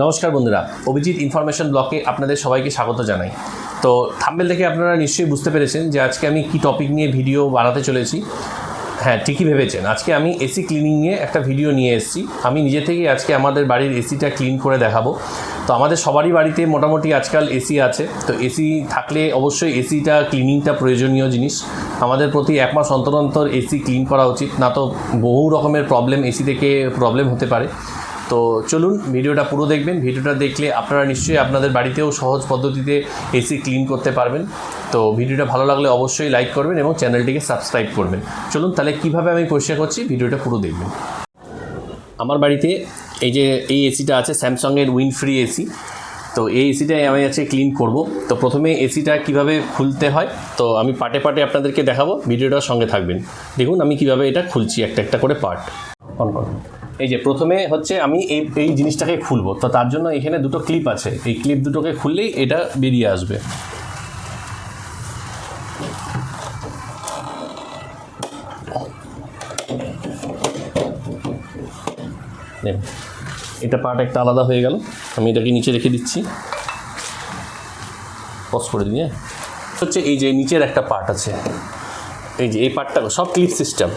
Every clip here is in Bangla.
নমস্কার বন্ধুরা, অভিজিৎ ইনফরমেশন ব্লকে আপনাদের সবাইকে স্বাগত জানাই। তো থাম্বনেল থেকে আপনারা নিশ্চয়ই বুঝতে পেরেছেন যে আজকে আমি কি টপিক নিয়ে ভিডিও বানাতে চলেছি। হ্যাঁ, ঠিকই ভেবেছেন, আজকে আমি এসি ক্লিনিং নিয়ে একটা ভিডিও নিয়ে এসেছি। আমি নিজে থেকেই আজকে আমাদের বাড়ির এসিটা ক্লিন করে দেখাবো। তো আমাদের সবারই বাড়িতে মোটামুটি আজকাল এসি আছে, তো এসি থাকলে অবশ্যই এসিটা ক্লিনিংটা প্রয়োজনীয় জিনিস। আমাদের প্রতি 1 মাস অন্তর অন্তর এসি ক্লিন করা উচিত, না তো বহু রকমের প্রবলেম এসি থেকে প্রবলেম হতে পারে। তো চলুন ভিডিওটা পুরো দেখবেন। ভিডিওটা দেখলে আপনারা নিশ্চয়ই আপনাদের বাড়িতেও সহজ পদ্ধতিতে এসি ক্লিন করতে পারবেন। তো ভিডিওটা ভালো লাগলে অবশ্যই লাইক করবেন এবং চ্যানেলটিকে সাবস্ক্রাইব করবেন। চলুন তাহলে কীভাবে আমি পরিষ্কার করছি ভিডিওটা পুরো দেখবেন। আমার বাড়িতে এই এসিটা আছে, স্যামসাংয়ের উইন্ডফ্রি এসি। তো এই এসিটাই আমি আজকে ক্লিন করব। তো প্রথমে এসিটা কিভাবে খুলতে হয় তো আমি পার্টে পার্টে আপনাদেরকে দেখাবো, ভিডিওটার সঙ্গে থাকবেন। দেখুন আমি কিভাবে এটা খুলছি একটা একটা করে পার্ট। অন করুন। এই যে প্রথমে হচ্ছে আমি এই জিনিসটাকে খুলবো, তো তার জন্য এখানে দুটো ক্লিপ আছে, এই ক্লিপ দুটোকে খুললেই এটা বেরিয়ে আসবে। এটা পার্ট একটা আলাদা হয়ে গেল, আমি এটাকে নিচে রেখে দিচ্ছি। পজ করে দিয়ে হচ্ছে এই যে নিচের একটা পার্ট আছে, এই যে এই পার্টটা সব ক্লিপ সিস্টেম।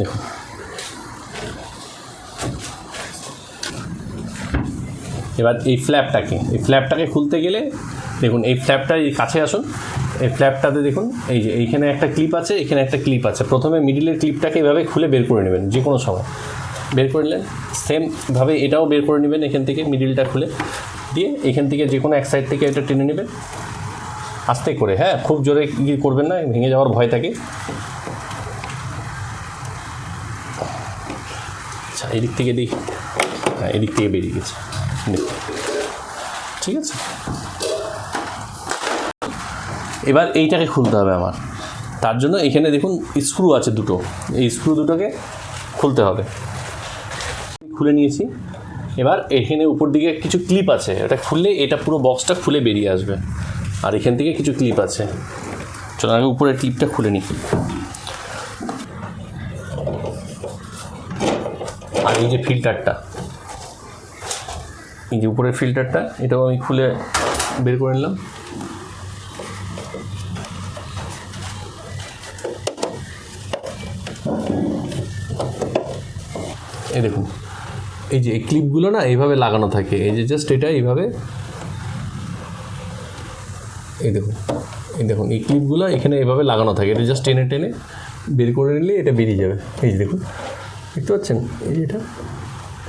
দেখুন এবার এই ফ্ল্যাপটাকে খুলতে গেলে দেখুন এই ফ্ল্যাপটা এই কাছে আসুন, এই ফ্ল্যাপটাতে দেখুন এই যে এইখানে একটা ক্লিপ আছে, এখানে একটা ক্লিপ আছে। প্রথমে মিডিলের ক্লিপটাকে এভাবে খুলে বের করে নেবেন, যে কোনো সময় বের করে নিলেন। সেমভাবে এটাও বের করে নেবেন, এখান থেকে মিডিলটা খুলে দিয়ে এখান থেকে যে কোনো এক সাইড থেকে এটা টেনে নেবেন আস্তে করে। হ্যাঁ, খুব জোরে করবেন না, ভেঙে যাওয়ার ভয় থাকে। আচ্ছা, এদিক থেকে দিই, হ্যাঁ এদিক থেকে বেরিয়ে গেছে, ঠিক আছে। এবার এইটাকে খুলতে হবে আমার, তার জন্য এখানে দেখুন স্ক্রু আছে দুটো, এই স্ক্রু দুটোকে খুলতে হবে। খুলে নিয়েছি। এবার এখানে উপর দিকে কিছু ক্লিপ আছে, এটা খুললে এটা পুরো বক্সটা খুলে বেরিয়ে আসবে। আর এখান থেকে কিছু ক্লিপ আছে, চলো আমি উপরের ক্লিপটা খুলে নিই। আর এই যে ফিল্টারটা, এই যে উপরের ফিল্টারটা, এটাও আমি খুলে বের করে নিলাম। এই দেখুন এই যে এই ক্লিপগুলো না এইভাবে লাগানো থাকে, এই যে জাস্ট এটা এইভাবে, এই দেখুন এই ক্লিপগুলো এখানে এইভাবে লাগানো থাকে। এটা জাস্ট টেনে টেনে বের করে নিলে এটা বেরিয়ে যাবে। এই যে দেখুন, দেখতে পাচ্ছেন এই যে এটা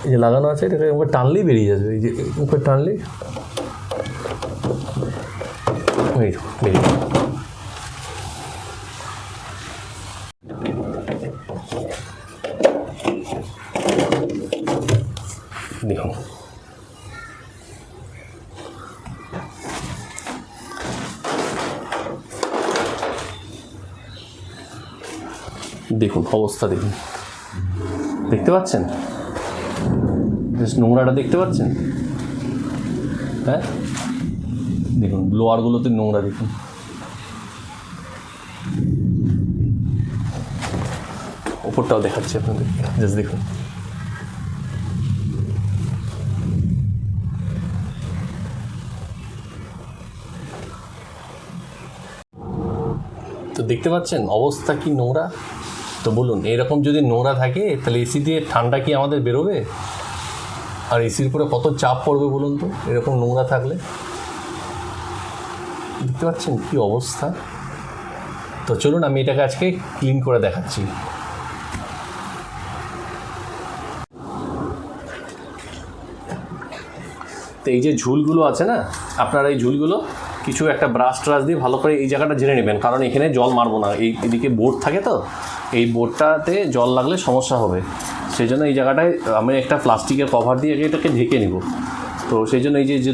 এই যে লাগানো আছে, এটাকে একবার টানলেই বেরিয়ে যাবে। এই যে উপরে টানলেই এই বেরিয়ে যাবে। দেখুন দেখুন অবস্থা দেখুন, দেখতে পাচ্ছেন নোংরাটা দেখতে পাচ্ছেন? হ্যাঁ দেখুন ব্লোয়ারগুলোতে নোংরা, দেখুন ওপরটাও দেখাচ্ছি আপনাদের, জাস্ট দেখুন। তো দেখতে পাচ্ছেন অবস্থা কি নোংরা। তো বলুন এরকম যদি নোংরা থাকে তাহলে এসি দিয়ে ঠান্ডা কি আমাদের বেরোবে? আর এসির উপরে কত চাপ পড়বে বলুন তো এরকম নোংরা থাকলে। দেখতে পাচ্ছেন কি অবস্থা। তো চলুন আমি এটাকে আজকে ক্লিন করে দেখাচ্ছি। তো এই যে ঝুলগুলো আছে না, আপনারা এই ঝুলগুলো কিছু একটা ব্রাশ ট্রাশ দিয়ে ভালো করে এই জায়গাটা ঝেড়ে নেবেন, কারণ এখানে জল মারবো না। এদিকে বোর্ড থাকে, তো এই বোর্ডটাতে জল লাগলে সমস্যা হবে। সেই জন্য এই জায়গাটায় আমি একটা প্লাস্টিকের কভার দিয়ে এটাকে ঢেকে নেব। তো সেই জন্য এই যে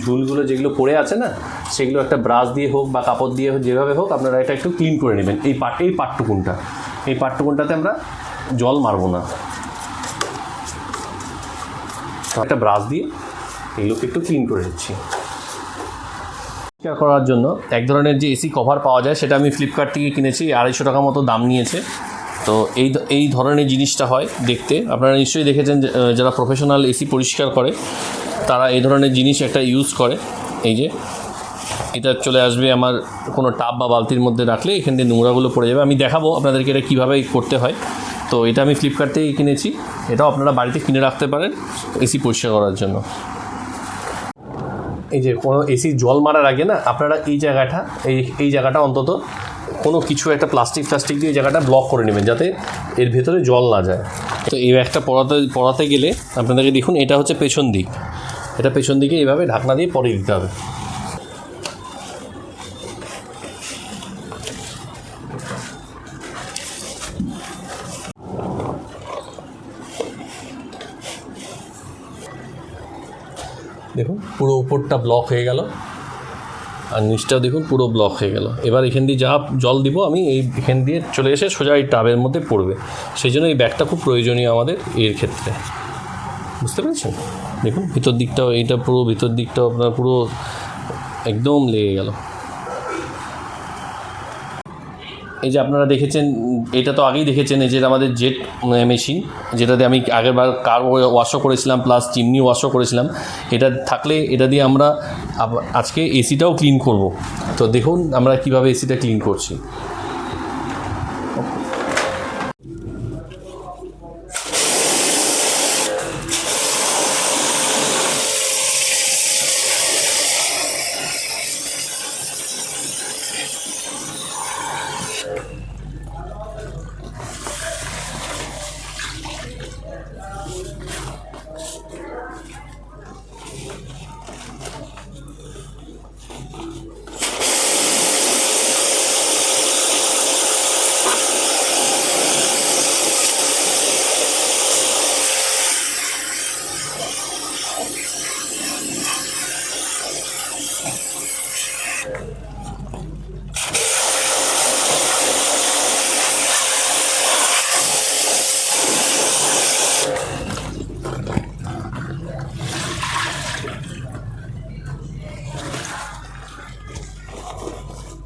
ঝুলগুলো যেগুলো পড়ে আছে না, সেগুলো একটা ব্রাশ দিয়ে হোক বা কাপড় দিয়ে হোক, যেভাবে হোক আপনারা এটা একটু ক্লিন করে নেবেন। এই পাটটুকুনটাতে আমরা জল মারবো না, একটা ব্রাশ দিয়ে এগুলোকে একটু ক্লিন করে নিচ্ছি। পরিষ্কার করার জন্য এক ধরনের যে এসি কভার পাওয়া যায়, সেটা আমি ফ্লিপকার্ট থেকে কিনেছি, 250 টাকা মতো দাম নিয়েছে। তো এই ধরনের জিনিসটা হয় দেখতে, আপনারা নিশ্চয়ই দেখেছেন যারা প্রফেশনাল এসি পরিষ্কার করে তারা এই ধরনের জিনিস একটা ইউজ করে। এই যে এটা চলে আসবে আমার কোনো টাব বা বালতির মধ্যে রাখলে এখান দিয়ে নোংরাগুলো পড়ে যাবে। আমি দেখাবো আপনাদেরকে এটা কীভাবে করতে হয়। তো এটা আমি ফ্লিপকার্ট থেকে কিনেছি, এটাও আপনারা বাড়িতে কিনে রাখতে পারেন এসি পরিষ্কার করার জন্য। এই যে কোনো এসি জল মারার আগে না আপনারা এই জায়গাটা অন্তত কোনো কিছু একটা প্লাস্টিক দিয়ে এই জায়গাটা ব্লক করে নেবেন, যাতে এর ভেতরে জল না যায়। তো এই ব্যাগটা পরাতে গেলে আপনাদেরকে দেখুন, এটা হচ্ছে পেছন দিক, এটা পেছন দিকে এইভাবে ঢাকনা দিয়ে পরিয়ে দিতে হবে। দেখুন পুরো উপরটা ব্লক হয়ে গেল, আর নিচটাও দেখুন পুরো ব্লক হয়ে গেল। এবার এখান দিয়ে যা জল দিব আমি এখান দিয়ে চলে এসে সোজা এই টাবের মধ্যে পড়বে। সেই জন্য এই ব্যাগটা খুব প্রয়োজনীয় আমাদের এর ক্ষেত্রে, বুঝতে পেরেছেন? দেখুন ভিতর দিকটাও, এইটা পুরো ভিতর দিকটাও আপনার পুরো একদম লেগে গেল। এই যে আপনারা দেখেছেন, এটা তো আগেই দেখেছেন, এই যে আমাদের জেট মেশিন, যেটাতে আমি আগেরবার কার ওয়াশও করেছিলাম প্লাস চিমনি ওয়াশও করেছিলাম। এটা থাকলে এটা দিয়ে আমরা আজকে এসিটাও ক্লিন করব। তো দেখুন আমরা কিভাবে এসিটা ক্লিন করছি।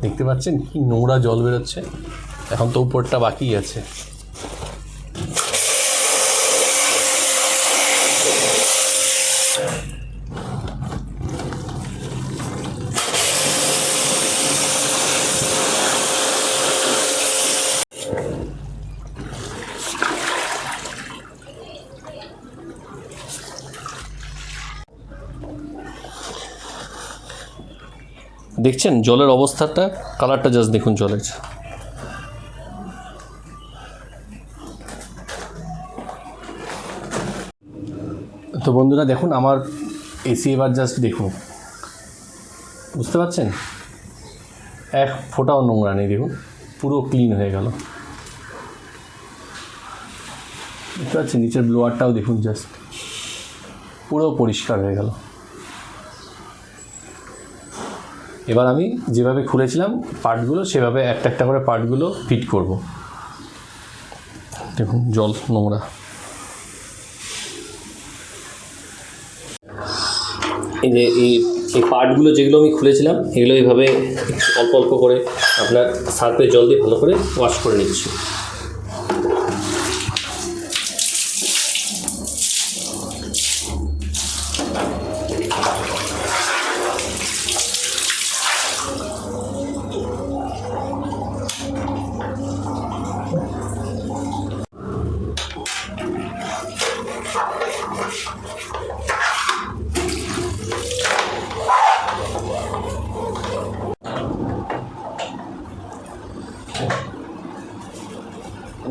দেখতে পাচ্ছেন কি নোংরা জল বেরোচ্ছে, এখন তো উপরটা বাকি আছে। দেখছেন জলের অবস্থাটা, কালারটা জাস্ট দেখুন জলের। তো বন্ধুরা দেখুন আমার এসি এবার জাস্ট দেখুন, বুঝতে পারছেন এক ফোঁটাও নোংরা নেই, দেখুন পুরো ক্লিন হয়ে গেল। বুঝতে পারছেন নিচের ব্লোয়ারটাও দেখুন, জাস্ট পুরো পরিষ্কার হয়ে গেল। এবার আমি যেভাবে খুলেছিলাম পার্টগুলো, সেভাবে একটা একটা করে পার্টগুলো ফিট করব। দেখুন জল নোংরা। এই যে এই পার্টগুলো যেগুলো আমি খুলেছিলাম, এগুলো এইভাবে অল্প অল্প করে আপনার সার্ফের জল দিয়ে ভালো করে ওয়াশ করে নিচ্ছি।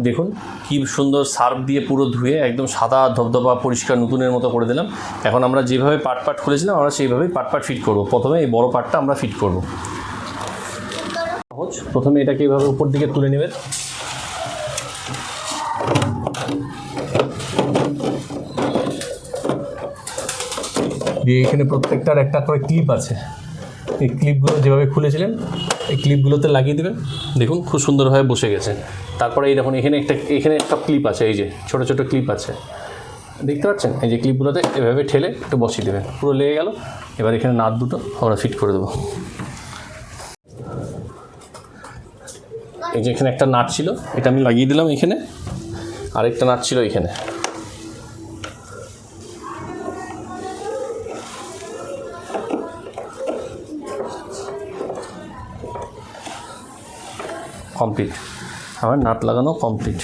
দেখুন কি সুন্দর সার্ফ দিয়ে পুরো ধুয়ে একদম সাদা ধবধবা পরিষ্কার নতুনের মতো করে দিলাম। এখন আমরা যেভাবে পার্ট খুলেছিলাম আমরা সেইভাবেই পার্ট ফিট করব। প্রথমে এই বড় পার্টটা আমরা ফিট করব। সহজ, প্রথমে এটাকে এইভাবে উপর দিকে তুলে নেবেন। যে এখানে প্রত্যেকটার একটা করে ক্লিপ আছে, এই ক্লিপগুলো যেভাবে খুলেছিলেন এই ক্লিপগুলোতে লাগিয়ে দেবেন, দেখুন খুব সুন্দরভাবে বসে গেছে। তারপরে এই দেখুন এখানে একটা ক্লিপ আছে, এই যে ছোটো ছোটো ক্লিপ আছে, দেখতে পাচ্ছেন? এই যে ক্লিপগুলোতে এভাবে ঠেলে একটু বসিয়ে দেবেন, পুরো লেগে গেল। এবার এখানে নাট দুটো আমরা ফিট করে দেবো। এই যে এখানে একটা নাট ছিল, এটা আমি লাগিয়ে দিলাম এখানে, আরেকটা নাট ছিল এখানে। কমপ্লিট, আমার নাট লাগানো কমপ্লিট।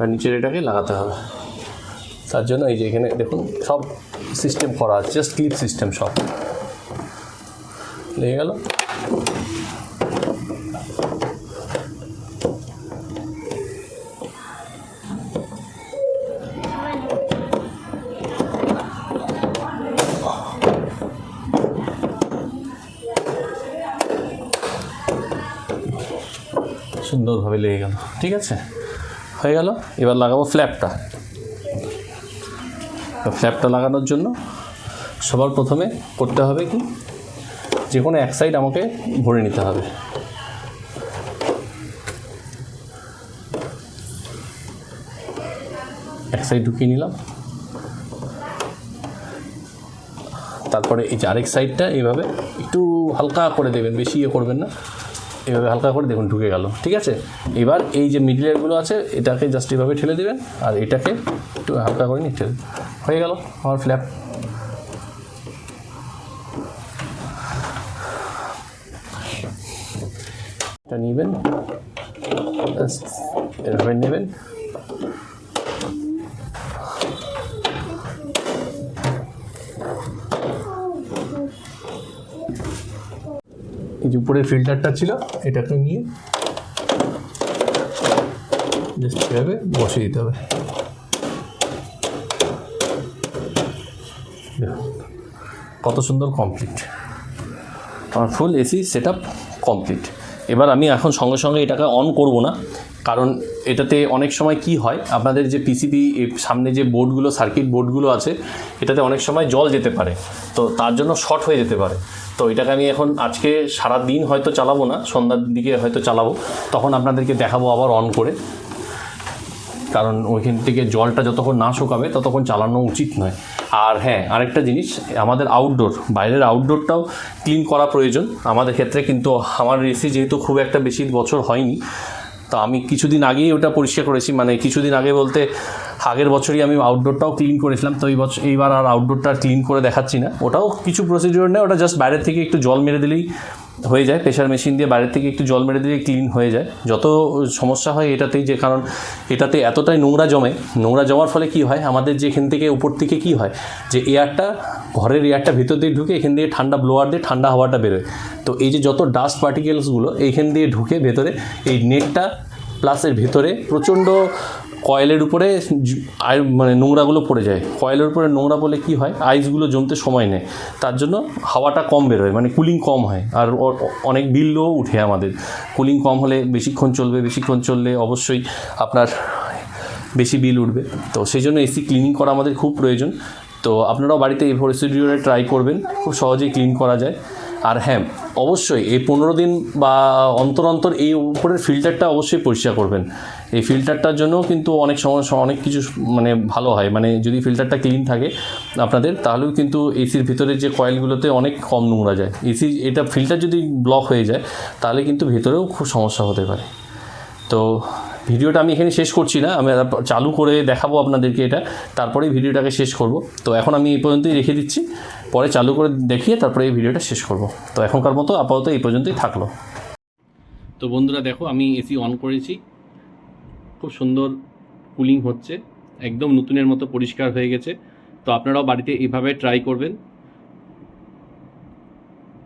আর নিচের এটাকে লাগাতে হবে, তার জন্য এই যে এখানে দেখুন সব সিস্টেম করা আছে, জাস্ট ক্লিপ সিস্টেম, সব লেগে গেল। সুন্দরভাবে লেগে গেল, ঠিক আছে, হয়ে গেল। এবার লাগাবো ফ্ল্যাপটা। ফ্ল্যাপটা লাগানোর জন্য সবার প্রথমে করতে হবে কি, যে কোনো এক সাইড আমাকে ভরে নিতে হবে। এক সাইড ঢুকিয়ে নিলাম, তারপরে এই যে আরেক সাইডটা এইভাবে একটু হালকা করে দেবেন, বেশি ইয়ে করবেন না, এভাবে হালকা করে দেখুন ঢুকে গেল, ঠিক আছে। এবার এই যে মিডলেরগুলো আছে এটাকে জাস্ট এভাবে ঠেলে দেবেন, আর এটাকে একটু হালকা করে নিয়ে ঠেলে, হয়ে গেল আমার ফ্ল্যাপ। এটা নেবেন, এভাবে নেবেন, এই যে উপরের ফিল্টারটা ছিল এটাকে নিয়ে জাস্ট এভাবে বসিয়ে দিতে হবে। কত সুন্দর কমপ্লিট, আমার ফুল এসি সেট আপ কমপ্লিট। এবার আমি এখন সঙ্গে সঙ্গে এটাকে অন করব না, কারণ এটাতে অনেক সময় কি হয়, আপনাদের যে পিসিবি সামনে যে বোর্ডগুলো, সার্কিট বোর্ডগুলো আছে, এটাতে অনেক সময় জল যেতে পারে, তো তার জন্য শর্ট হয়ে যেতে পারে। তো এটাকে আমি এখন আজকে সারা দিন হয়তো চালাবো না, সন্ধ্যার দিকে হয়তো চালাবো, তখন আপনাদেরকে দেখাবো আবার অন করে, কারণ ওইখান থেকে জলটা যতক্ষণ না শুকাবে ততক্ষণ চালানো উচিত নয়। আর হ্যাঁ, আরেকটা জিনিস, আমাদের আউটডোর, বাইরের আউটডোরটাও ক্লিন করা প্রয়োজন আমাদের ক্ষেত্রে, কিন্তু আমার এসি যেহেতু খুব একটা বেশি বছর হয়নি, তো আমি কিছুদিন আগেই ওটা পরিষ্কার করেছি, মানে কিছুদিন আগে বলতে আগের বছরই আমি আউটডোরটাও ক্লিন করেছিলাম। তো এইবার আর আউটডোরটা ক্লিন করে দেখাচ্ছি না, ওটাও কিছু প্রসিডিওর নেই, ওটা জাস্ট বাইরের থেকে একটু জল মেরে দিলেই হয়ে যায়, প্রেশার মেশিন দিয়ে বাইরের থেকে একটু জল মেরে দিলেই ক্লিন হয়ে যায়। যত সমস্যা হয় এটাতেই, যে কারণ এটাতে এতটাই নোংরা জমে, নোংরা জমার ফলে কি হয়, আমাদের যে এখান থেকে উপর থেকে কি হয়, যে এয়ারটা, ঘরের এয়ারটা ভিতর দিয়ে ঢুকে এখান দিয়ে ঠান্ডা ব্লোয়ার দিয়ে ঠান্ডা হাওয়াটা বেরোয়, তো এই যে যত ডাস্ট পার্টিকেলসগুলো এইখান দিয়ে ঢুকে ভেতরে, এই নেটটা প্লাস এর ভেতরে প্রচণ্ড কয়েলের উপরে মানে নোংরাগুলো পড়ে যায়। কয়েলের উপরে নোংরা বলে কি হয়, আইসগুলো জমতে সময় নেয়, তার জন্য হাওয়াটা কম বেরোয়, মানে কুলিং কম হয়, আর অনেক বিলও উঠে আমাদের। কুলিং কম হলে বেশিক্ষণ চলবে, বেশিক্ষণ চললে অবশ্যই আপনার বেশি বিল উঠবে, তো সেই জন্য এসি ক্লিনিং করা আমাদের খুব প্রয়োজন। তো আপনারাও বাড়িতে এই প্রসিডিওরে ট্রাই করবেন, খুব সহজেই ক্লিন করা যায়। আর হ্যাঁ, অবশ্যই এই 15 দিন বা অন্তর অন্তর এই উপরের ফিল্টারটা অবশ্যই পরিষ্কার করবেন। এই ফিল্টারটার জন্যও কিন্তু অনেক সমস্যা, অনেক কিছু মানে ভালো হয়, মানে যদি ফিল্টারটা ক্লিন থাকে আপনাদের, তাহলেও কিন্তু এসির ভিতরে যে কয়েলগুলোতে অনেক কম নোংরা যায়। এসি এটা ফিল্টার যদি ব্লক হয়ে যায় তাহলে কিন্তু ভেতরেও খুব সমস্যা হতে পারে। তো ভিডিওটা আমি এখানে শেষ করছি না, আমি চালু করে দেখাবো আপনাদেরকে এটা, তারপরেই ভিডিওটাকে শেষ করব। তো এখন আমি এই পর্যন্তই রেখে দিচ্ছি, পরে চালু করে দেখিয়ে তারপরে এই ভিডিওটা শেষ করব। তো এখনকার মতো আপাতত এই পর্যন্তই থাকলো। তো বন্ধুরা দেখো, আমি এসি অন করেছি, খুব সুন্দর কুলিং হচ্ছে, একদম নতুনের মতো পরিষ্কার হয়ে গেছে। তো আপনারাও বাড়িতে এইভাবে ট্রাই করবেন।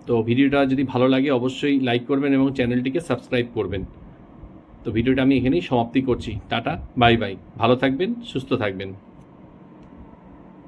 তো ভিডিওটা যদি ভালো লাগে অবশ্যই লাইক করবেন এবং চ্যানেলটিকে সাবস্ক্রাইব করবেন। তো ভিডিওটা আমি এখানেই সমাপ্তি করছি। টাটা, বাই বাই, ভালো থাকবেন, সুস্থ থাকবেন।